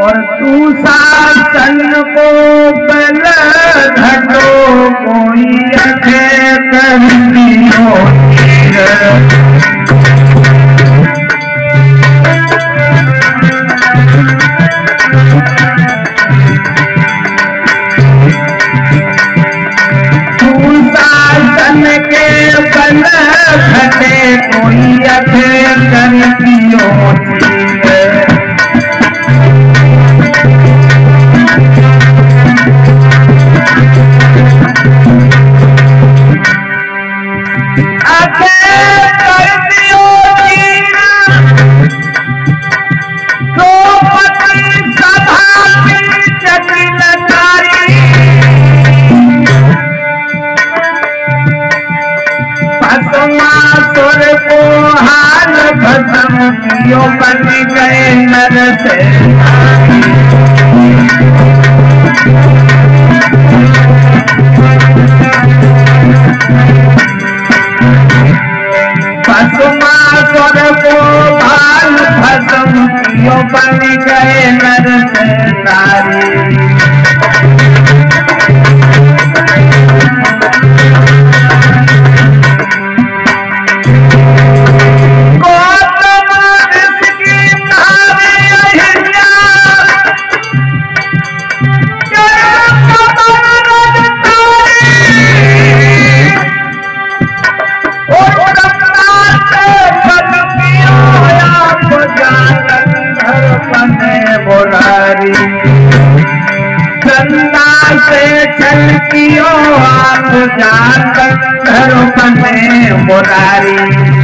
और तू शासन को बल घटो कोई अखे करती होती के बल घटे कोई अखे करती होती है। अखे करती होती द्रौपदी सभा की जटिलकारी भस्मासुर को हाल भस्म कियो बन गए नर से भस्मासुर को हाल भस्म कियो बन गए नर से नारी। गंगा से छलकियो आप जाकर घर बने मुरारी।